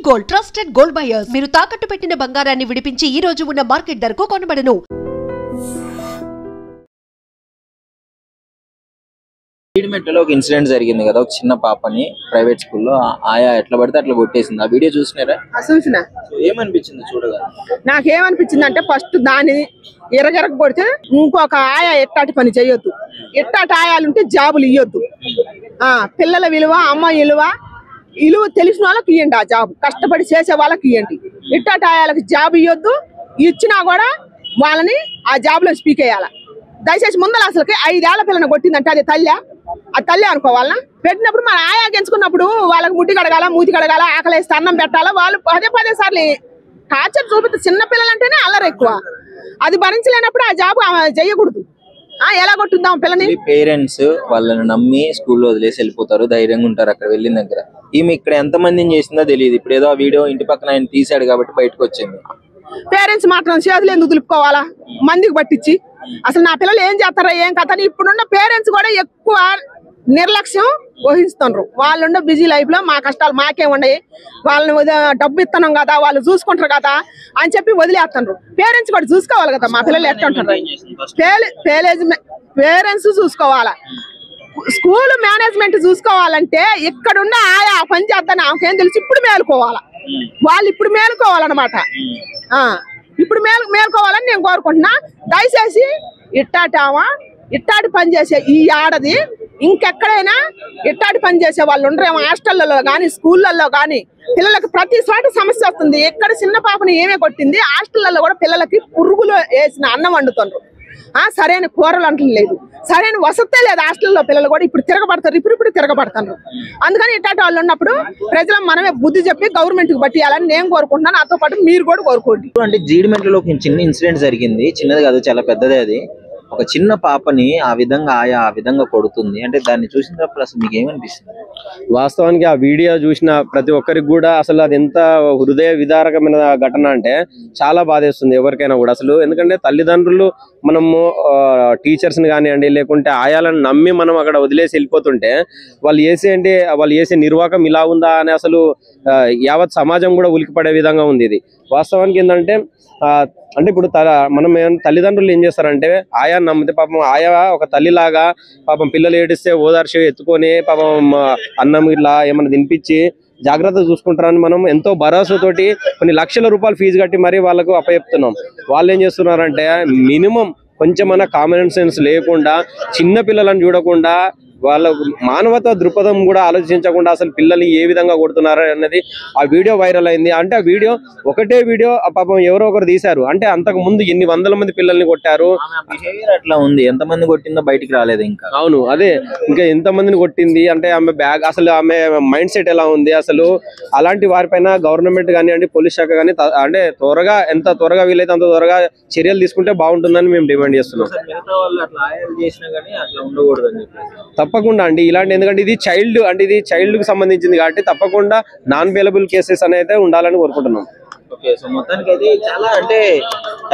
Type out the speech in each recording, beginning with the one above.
Gold trusted gold buyers మీరు తాకట్టు పెట్టిన బంగారాన్ని విడిపించి ఈ రోజు ఉన్న మార్కెట్ ధరకు కొనబడను. లో ఒక ఇన్సిడెంట్ జరిగింది కదా, ఒక చిన్న పాపని ప్రైవేట్ స్కూల్లో ఆయా ఎట్లా పడితే అట్లా కొట్టేసింది. ఆ వీడియో చూసినారా? చూసినా. ఏమనిపించింది చూడగా? నాకేమనిపించింది అంటే ఫస్ట్ దాన్ని ఎరగెరగ కొడితే ఇంకొక ఆయా ఎట్టాటి పని చేయొద్దు. ఎట్టాటి ఆయాలుంటే జాబులు ఇవ్వద్దు. పిల్లల విలువ, అమ్మ విలువ తెలిసిన వాళ్ళకి ఇవ్వండి. ఆ జాబ్ కష్టపడి చేసే వాళ్ళకి ఇవ్వండి. ఎట్టాటి ఆయాలకు జాబ్ ఇవ్వద్దు. ఇచ్చినా కూడా వాళ్ళని ఆ జాబ్ లో స్పీక్ అయ్యాల. దయచేసి ముందర అసలుకి 5 ఏళ్ల పిల్లని కొట్టిందంటే అది తల్లి అనుకోవాలనా? పెట్టినప్పుడు మన ఆయా గెంచుకున్నప్పుడు వాళ్ళకి ముడ్డి కడగాల, మూతి కడగాల, ఆకలేస్తే అన్నం పెట్టాలా. వాళ్ళు పదే సార్లు టార్చర్ చూపిస్తే చిన్న పిల్లలంటేనే అల్లరి ఎక్కువ. అది భరించలేనప్పుడు ఆ జాబ్ చేయకూడదు. ఎలా కొట్టిద్దాం పిల్లని? పేరెంట్స్ వాళ్ళని నమ్మి స్కూల్లో వదిలేసి వెళ్ళిపోతారు, ధైర్యంగా ఉంటారు అక్కడ వెళ్ళిన దగ్గర. ఈమె ఇక్కడ ఎంత మందిని చేసిందో తెలియదు. ఇప్పుడు ఏదో ఆ వీడియో ఇంటి పక్కన ఆయన తీసాడు కాబట్టి బయటకు వచ్చింది. పేరెంట్స్ మాత్రం చేతులు ఎందుకు దులుపుకోవాలా మందికి పట్టించి? అసలు నా పిల్లలు ఏం చేస్తారో ఏం కథ. ఇప్పుడున్న పేరెంట్స్ కూడా ఎక్కువ నిర్లక్ష్యం వహిస్తున్నారు. వాళ్ళుండే బిజీ లైఫ్ లో మా కష్టాలు మాకే ఉన్నాయి, వాళ్ళని డబ్బు ఇస్తున్నాం కదా, వాళ్ళు చూసుకుంటారు కదా అని చెప్పి వదిలేస్తున్నారు. పేరెంట్స్ కూడా చూసుకోవాలి కదా మా పిల్లలు ఎట్లా ఉంటారు. పేరెంట్స్ చూసుకోవాలా, స్కూల్ మేనేజ్మెంట్ చూసుకోవాలంటే ఇక్కడున్న ఆయా పని చేద్దాన్ని ఆమెకేం తెలిసి ఇప్పుడు మేలుకోవాలా. వాళ్ళు ఇప్పుడు మేలుకోవాలన్నమాట. ఇప్పుడు మేలుకోవాలని నేను కోరుకుంటున్నా. దయచేసి ఇట్టాటి పని చేసే ఈ ఆడది ఇంకెక్కడైనా ఇట్టాటి పని చేసే వాళ్ళు ఉండరేమో. హాస్టళ్లలో కానీ స్కూళ్ళల్లో కానీ పిల్లలకి ప్రతి చోట సమస్య వస్తుంది. ఎక్కడ చిన్న పాపని ఏమే కొట్టింది, హాస్టళ్లలో కూడా పిల్లలకి పురుగులు వేసిన అన్నం వండుతుండ్రు. సరైన కూరలు అంటలేదు, సరైన వసతే లేదు. హాస్టల్లో పిల్లలు కూడా ఇప్పుడు తిరగబడతారు. అందుకని ఇట్లాంటి వాళ్ళు ఉన్నప్పుడు ప్రజలు మనమే బుద్ధి చెప్పి గవర్నమెంట్ కి పట్టియాలని నేను కోరుకుంటున్నాను. నాతో పాటు మీరు కూడా కోరుకోండి. అంటే జీడిమెంట్లో ఒక చిన్న ఇన్సిడెంట్ జరిగింది. చిన్నది కాదు, చాలా పెద్దదే. అది ఒక చిన్న పాపని ఆ విధంగా కొడుతుంది అంటే దాన్ని చూసినప్పుడు అసలు మీకు ఏమనిపిస్తుంది? వాస్తవానికి ఆ వీడియో చూసిన ప్రతి ఒక్కరికి కూడా అసలు అది ఎంత హృదయ విదారకమైన ఘటన అంటే చాలా బాధేస్తుంది ఎవరికైనా కూడా. అసలు ఎందుకంటే తల్లిదండ్రులు మనము టీచర్స్ ని కానివ్వండి, లేకుంటే ఆయాలను నమ్మి మనం అక్కడ వదిలేసి వెళ్ళిపోతుంటే వాళ్ళు చేసే నిర్వాహకం ఇలా ఉందా అని అసలు యావత్ సమాజం కూడా ఉలికిపడే విధంగా ఉంది. ఇది వాస్తవానికి ఏంటంటే అంటే ఇప్పుడు మనం తల్లిదండ్రులు ఏం చేస్తారంటే ఆయా నమ్మితే పాపం ఆయా ఒక తల్లిలాగా పాపం పిల్లలు ఏడిస్తే ఓదార్చి ఎత్తుకొని పాపం అన్నం ఇట్లా ఏమైనా తినిపించి జాగ్రత్త చూసుకుంటారని మనం ఎంతో భరోసాతోటి కొన్ని లక్షల రూపాయలు ఫీజు కట్టి మరీ వాళ్ళకు అప్పచెప్తున్నాం. వాళ్ళు ఏం చేస్తున్నారంటే మినిమం కొంచెమన్నా కామన్ సెన్స్ లేకుండా చిన్న పిల్లలను చూడకుండా వాళ్ళ మానవతా దృక్పథం కూడా ఆలోచించకుండా అసలు పిల్లల్ని ఏ విధంగా కొడుతున్నారు అన్నది ఆ వీడియో వైరల్ అయింది. అంటే ఆ వీడియో ఒకటే వీడియో పాపం ఎవరో ఒకరు తీశారు. అంటే అంతకు ముందు ఎన్ని వందల మంది పిల్లల్ని కొట్టారు. అట్లా ఉంది, ఎంతమంది కొట్టిందో బయటికి రాలేదు ఇంకా. అవును, అదే ఇంకా ఎంతమందిని కొట్టింది అంటే ఆమె బ్యాగ్, అసలు ఆమె మైండ్ సెట్ ఎలా ఉంది అసలు. అలాంటి వారిపైన గవర్నమెంట్ కానివ్వండి, పోలీస్ శాఖ కానీ అంటే ఎంత త్వరగా వీలైతే అంత త్వరగా చర్యలు తీసుకుంటే బాగుంటుందని మేము డిమాండ్ చేస్తున్నాం. తప్పకుండా అండి ఇలాంటి, ఎందుకంటే ఇది చైల్డ్ కి సంబంధించింది కాబట్టి తప్పకుండా నాన్ బెయిలబుల్ కేసెస్ అనేది ఉండాలని కోరుకుంటున్నాం. ఓకే, సో మొత్తానికి అయితే చాలా అంటే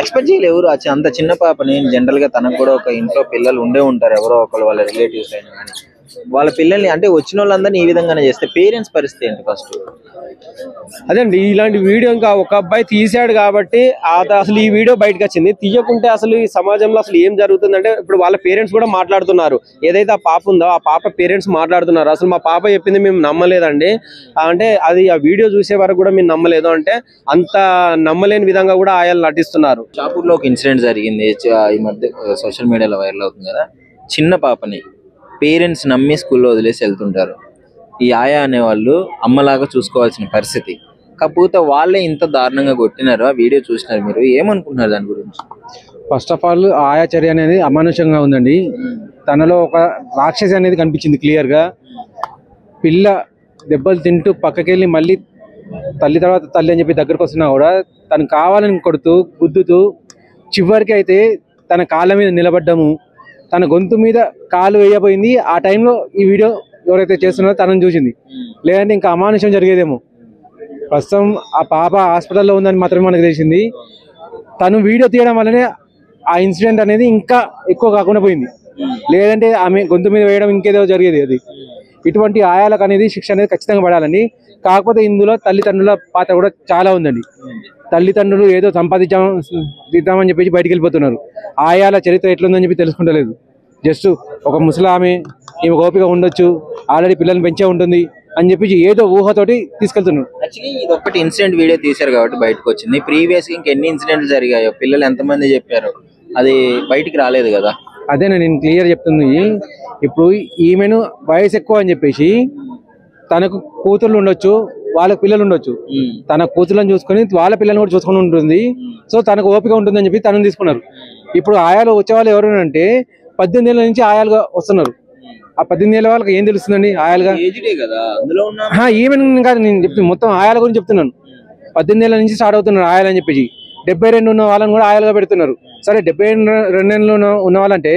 ఎక్స్పెక్ట్ చేయలేదు ఎవరు అంత చిన్న పాపని. జనరల్ గా తనకు కూడా ఒక ఇంట్లో పిల్లలు ఉండే ఉంటారు, ఎవరో ఒకరు వాళ్ళ రిలేటివ్స్ అయినా కానీ. వాళ్ళ పిల్లల్ని అంటే వచ్చిన వాళ్ళందరినీ ఈ విధంగానే చేస్తే పేరెంట్స్ పరిస్థితి ఏంటి ఫస్ట్? అదే అండి, ఇలాంటి వీడియో ఇంకా ఒక అబ్బాయి తీసాడు కాబట్టి అసలు ఈ వీడియో బయటకు వచ్చింది. తీయకుంటే అసలు ఈ సమాజంలో అసలు ఏం జరుగుతుందంటే ఇప్పుడు వాళ్ళ పేరెంట్స్ కూడా మాట్లాడుతున్నారు. ఏదైతే ఆ పాప ఉందో ఆ పాప పేరెంట్స్ మాట్లాడుతున్నారు, అసలు మా పాప చెప్పింది మేము నమ్మలేదండి అంటే అది ఆ వీడియో చూసే వరకు కూడా మేము నమ్మలేదు అంటే అంత నమ్మలేని విధంగా కూడా ఆయాలు నటిస్తున్నారు. షాపూర్లో ఒక ఇన్సిడెంట్ జరిగింది, ఈ మధ్య సోషల్ మీడియాలో వైరల్ అవుతుంది కదా. చిన్న పాపని పేరెంట్స్ నమ్మి స్కూల్లో వదిలేసి వెళ్తుంటారు. ఈ ఆయా అనేవాళ్ళు అమ్మలాగా చూసుకోవాల్సిన పరిస్థితి, కాకపోతే వాళ్ళే ఇంత దారుణంగా కొట్టినారు. ఆ వీడియో చూసినారు, మీరు ఏమనుకుంటున్నారు దాని గురించి? ఫస్ట్ ఆఫ్ ఆల్ ఆయా చర్య అనేది అమానుషంగా ఉందండి. తనలో ఒక రాక్షసి అనేది కనిపించింది క్లియర్ గా. పిల్ల దెబ్బలు తింటూ పక్కకెళ్ళి మళ్ళీ తల్లి తర్వాత తల్లి అని చెప్పి దగ్గరకు వస్తున్నా కూడా తను కావాలని కొడుతూ గుద్దుతూ చివరికి అయితే తన కాళ్ళ మీద నిలబడ్డము, తన గొంతు మీద కాలు వేయబోయింది. ఆ టైంలో ఈ వీడియో ఎవరైతే చేస్తున్నారో తనని చూసింది, లేదంటే ఇంకా అమానుషం జరిగేదేమో. ప్రస్తుతం ఆ పాప హాస్పిటల్లో ఉందని మాత్రమే మనకు తెలిసింది. తను వీడియో తీయడం వల్లనే ఆ ఇన్సిడెంట్ అనేది ఇంకా ఎక్కువ కాకుండా పోయింది, లేదంటే ఆమె గొంతు మీద వేయడం ఇంకేదో జరిగేది. అది ఇటువంటి ఆయాలకు అనేది శిక్ష అనేది ఖచ్చితంగా పడాలండి. కాకపోతే ఇందులో తల్లిదండ్రుల పాత్ర కూడా చాలా ఉందండి. తల్లిదండ్రులు ఏదో సంపాదిద్దామని చెప్పేసి బయటికి వెళ్ళిపోతున్నారు. ఆయాల చరిత్ర ఎట్లుందని చెప్పి తెలుసుకుంటలేదు. జస్ట్ ఒక ముసలామె ఈమె ఓపిక ఉండొచ్చు, ఆల్రెడీ పిల్లల్ని పెంచే ఉంటుంది అని చెప్పి ఏదో ఊహతోటి తీసుకెళ్తున్నారు. యాక్చువల్లీ ఇది ఒకటి ఇన్సిడెంట్ వీడియో తీశారు కాబట్టి బయటకు వచ్చింది. ప్రీవియస్ ఇంకెన్ని ఇన్సిడెంట్లు జరిగాయో, పిల్లలు ఎంతమంది చెప్పారు, అది బయటికి రాలేదు కదా. అదే నేను క్లియర్ చెప్తుంది. ఇప్పుడు ఈమెను వయసు ఎక్కువ అని చెప్పేసి తనకు కూతుర్లు ఉండొచ్చు, వాళ్ళకి పిల్లలు ఉండొచ్చు. తన కూతుర్లను చూసుకొని వాళ్ళ పిల్లల్ని కూడా చూసుకొని ఉంటుంది. సో తనకు ఓపిక ఉంటుంది అని చెప్పి తనని తీసుకున్నారు. ఇప్పుడు ఆయాలు వచ్చేవాళ్ళు ఎవరు అంటే 18 ఏళ్ళ నుంచి ఆయాలుగా వస్తున్నారు. ఆ 18 ఏళ్ళ వాళ్ళకి ఏం తెలుస్తుందండి ఆయాలుగా? ఈమెన్ కాదు నేను చెప్తాను, మొత్తం ఆయాల గురించి చెప్తున్నాను. 18 ఏళ్ళ నుంచి స్టార్ట్ అవుతున్నారు ఆయాలు అని చెప్పేసి. 72 ఉన్న వాళ్ళని కూడా ఆయాలుగా పెడుతున్నారు. సరే 72 ఏళ్ళు ఉన్న వాళ్ళంటే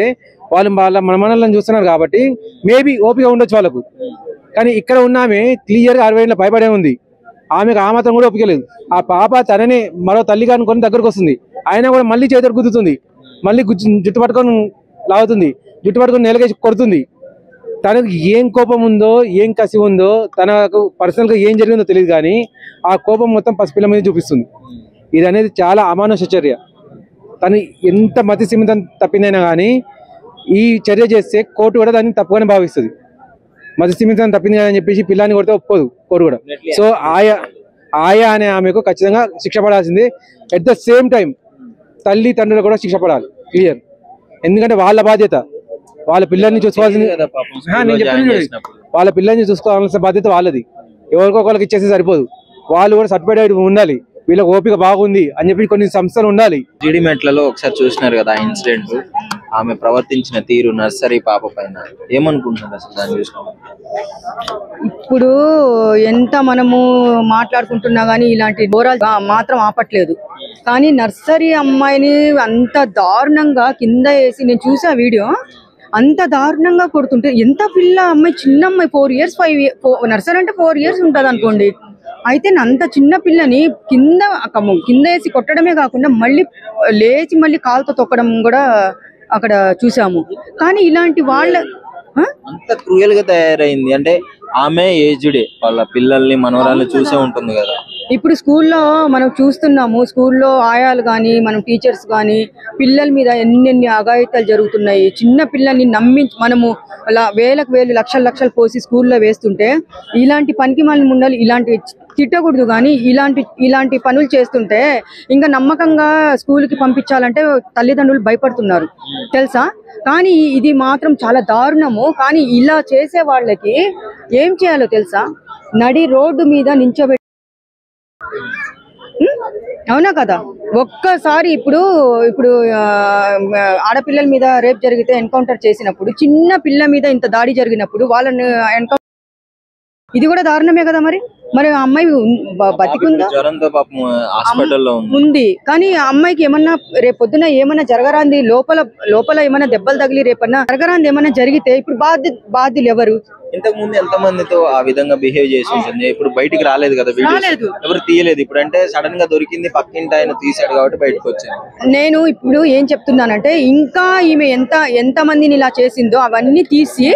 వాళ్ళు వాళ్ళ మనమనలను చూస్తున్నారు కాబట్టి మేబీ ఓపిక ఉండొచ్చు వాళ్ళకు. కానీ ఇక్కడ ఉన్న ఆమె క్లియర్గా 60 ఏళ్ళ పైబడే ఉంది. ఆమెకు ఆ మాత్రం కూడా ఓపిక లేదు. ఆ పాప తననే మరో తల్లిగా అనుకొని దగ్గరకు వస్తుంది, అయినా కూడా మళ్ళీ చేతులు గుద్దుతుంది, మళ్ళీ జుట్టు పట్టుకొని లాగుతుంది, జుట్టు పట్టుకొని నేలకేసి కొడుతుంది. తనకు ఏం కోపం ఉందో, ఏం కసి ఉందో, తనకు పర్సనల్గా ఏం జరిగిందో తెలియదు, కానీ ఆ కోపం మొత్తం పసిపిల్ల మీద చూపిస్తుంది. ఇది అనేది చాలా అమానుష చర్య. తను ఎంత మతి సీమితం తప్పిందైనా కానీ ఈ చర్య చేస్తే కోర్టు కూడా దాన్ని తప్పుగానే భావిస్తుంది. మతి సీమితం తప్పింది అని చెప్పేసి పిల్లాన్ని కొడితే ఒప్పుకోదు కోర్టు కూడా. సో ఆయా అనే ఆమెకు ఖచ్చితంగా శిక్ష పడాల్సిందే. ఎట్ ద సేమ్ టైం తల్లిదండ్రులు కూడా శిక్ష పడాలి, క్లియర్. ఎందుకంటే వాళ్ళ బాధ్యత, వాళ్ళ పిల్లల్ని చూసుకోవాల్సింది. నేను చెప్తున్నాను, వాళ్ళ పిల్లల్ని చూసుకోవాల్సిన బాధ్యత వాళ్ళది. ఎవరికో ఒకరికి ఇచ్చేసి సరిపోదు. వాళ్ళు కూడా సర్టిఫైడ్ ఉండాలి, వీళ్ళకి ఓపిక బాగుంది అని చెప్పి కొన్ని సంస్థలు ఉండాలి. జీడిమెట్లలో ఒకసారి చూసినారు కదా ఆ ఇన్సిడెంట్, ఆమె ప్రవర్తించిన తీరు నర్సరీ పాప పైన ఏమనుకుంటున్నారు అసలు దాన్ని చూసుకోవాలి? ఇప్పుడు ఎంత మనము మాట్లాడుకుంటున్నా గానీ ఇలాంటి ఘోరాలు మాత్రం ఆపట్లేదు. కానీ నర్సరీ అమ్మాయిని అంత దారుణంగా కింద వేసి, నేను చూసా వీడియో, అంత దారుణంగా కొడుతుంటే ఎంత పిల్ల అమ్మాయి, చిన్న అమ్మాయి 4 years 5 years, నర్సరీ అంటే 4 years ఉంటుంది అనుకోండి. అయితే అంత చిన్న పిల్లని కింద వేసి కొట్టడమే కాకుండా మళ్ళీ లేచి మళ్ళీ కాలుతో తొక్కడం కూడా అక్కడ చూసాము. కానీ ఇలాంటి వాళ్ళ అంత క్రూయల్ గా తయారైంది అంటే ఆమె ఏజ్డే, వాళ్ళ పిల్లల్ని మనవరాల్ని చూసే ఉంటుంది కదా. ఇప్పుడు స్కూల్లో మనం చూస్తున్నాము, స్కూల్లో ఆయాలు కానీ మనం టీచర్స్ కానీ పిల్లల మీద ఎన్నెన్ని అఘాయిత్యాలు జరుగుతున్నాయి. చిన్న పిల్లల్ని నమ్మి మనము అలా వేలకు వేలు లక్షలు పోసి స్కూల్లో వేస్తుంటే ఇలాంటి పనికి మళ్ళీ ఉండాలి, ఇలాంటి తిట్టకూడదు. కానీ ఇలాంటి పనులు చేస్తుంటే ఇంకా నమ్మకంగా స్కూల్కి పంపించాలంటే తల్లిదండ్రులు భయపడుతున్నారు తెలుసా. కానీ ఇది మాత్రం చాలా దారుణము. కానీ ఇలా చేసే వాళ్ళకి ఏం చేయాలో తెలుసా, నడి రోడ్డు మీద నించోబెట్టి, అవునా కదా. ఒక్కసారి ఇప్పుడు ఆడపిల్లల మీద రేప్ జరిగితే ఎన్కౌంటర్ చేసినప్పుడు, చిన్న పిల్ల మీద ఇంత దాడి జరిగినప్పుడు వాళ్ళని ఎన్కౌంటర్, ఇది కూడా దారుణమే కదా. మరి ఆ అమ్మాయి బతికుందా? జ్వరంతో పాపం హాస్పిటల్లో ఉంది. కానీ ఆ అమ్మాయికి ఏమన్నా రేపొద్దున ఏమన్నా జరగరాంది, లోపల ఏమన్నా దెబ్బలు తగిలి రేపన్నా జరగరాంది ఏమన్నా జరిగితే ఇప్పుడు బాధ్యులు ఎవరు? ఇంతకు ముందు ఎంత మందితో ఆ విధంగా బిహేవ్ చేసి ఉంటుంది, ఇప్పుడు బయటికి రాలేదు కదా, ఎవరు తీయలేదు. ఇప్పుడు అంటే సడన్ గా దొరికింది, పక్కింటి ఆయన తీసాడు కాబట్టి బయటకు వచ్చాను. నేను ఇప్పుడు ఏం చెప్తున్నానంటే, ఇంకా ఈమె ఎంత మందిని ఇలా చేసిందో అవన్నీ తీసి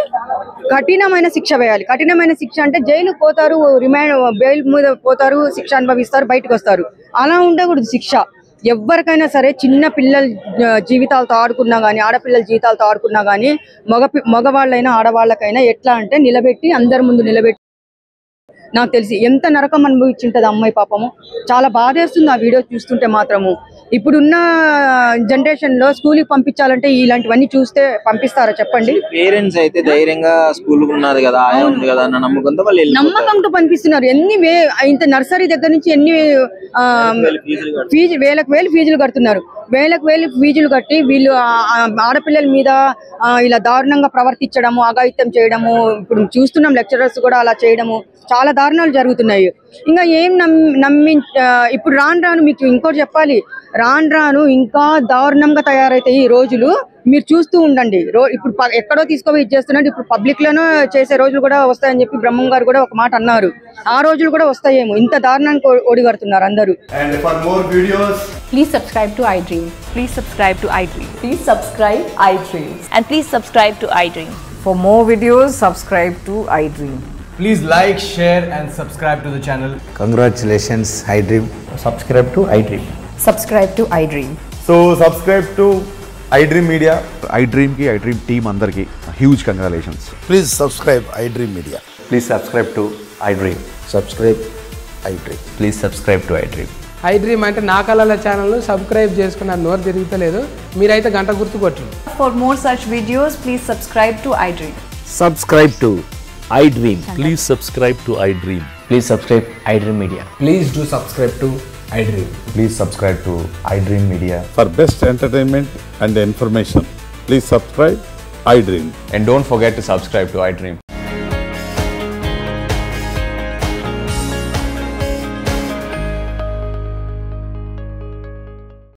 కఠినమైన శిక్ష వేయాలి. కఠినమైన శిక్ష అంటే జైలు పోతారు, రిమాండ్ బెయిల్ మీద పోతారు, శిక్ష అనుభవిస్తారు, బయటకు వస్తారు. అలా ఉండకూడదు శిక్ష. ఎవరికైనా సరే చిన్న పిల్లల జీవితాలతో ఆడుకున్నా కానీ, ఆడపిల్లల జీవితాలతో ఆడుకున్నా కానీ, మగవాళ్ళైనా ఆడవాళ్ళకైనా ఎట్లా అంటే నిలబెట్టి, అందరి ముందు నిలబెట్టి, నాకు తెలిసి ఎంత నరకం అనుభవించుంటది అమ్మాయి పాపము. చాలా బాధేస్తుంది ఆ వీడియో చూస్తుంటే మాత్రము. ఇప్పుడున్న జనరేషన్ లో స్కూల్కి పంపించాలంటే ఇలాంటివన్నీ చూస్తే పంపిస్తారా చెప్పండి? పేరెంట్స్ అయితే ధైర్యంగా స్కూల్ ఉన్నది కదా, ఆయా ఉంది కదా అన్న నమ్మకంతో పంపిస్తున్నారు. ఇంత నర్సరీ దగ్గర నుంచి ఎన్ని వేలకు వేలు ఫీజులు కడుతున్నారు. వేలకు వేలు ఫీజులు కట్టి వీళ్ళు ఆడపిల్లల మీద ఇలా దారుణంగా ప్రవర్తించడము, అఘాయిత్యం చేయడము, ఇప్పుడు చూస్తున్నాం లెక్చరర్స్ కూడా అలా చేయడము, చాలా దారుణాలు జరుగుతున్నాయి. ఇంకా ఏం ఇప్పుడు రాను మీకు ఇంకోటి చెప్పాలి, రాను ఇంకా దారుణంగా తయారైతాయి ఈ రోజులు. మీరు చూస్తూ ఉండండి. ఇప్పుడు ఎక్కడో తీసుకొని ఇచ్చేస్తున్నారు, ఇప్పుడు పబ్లిక్ లోనూ చేసే రోజులు కూడా వస్తాయని చెప్పి బ్రహ్మం గారు కూడా ఒక మాట అన్నారు. ఆ రోజులు కూడా వస్తాయేమో. ఇంత దారుణానికి ఒడిగడుతున్నారు అందరూ. And for more videos, please subscribe to iDream. Please subscribe to iDream. Please subscribe iDream. And please subscribe to iDream. For more videos, subscribe to iDream. Please like, share and subscribe to the channel. Congratulations, iDream. Subscribe to iDream. Subscribe to iDream. So subscribe to iDream Media. iDream ki iDream team andarki huge congratulations. Please subscribe iDream Media. Please subscribe to iDream. Subscribe iDream. Please subscribe to iDream. iDream అంటే నా కళల channel subscribe చేసుకున్న నోరు తిరుగుతలేదు మీరైతే గంట గుర్తు కొట్టండి. For more such videos, please subscribe to iDream. Subscribe to iDream. Please subscribe to iDream. Please subscribe iDream Media. Please do subscribe to iDream. Please subscribe to iDream Media. For best entertainment and information, please subscribe iDream. And don't forget to subscribe to iDream.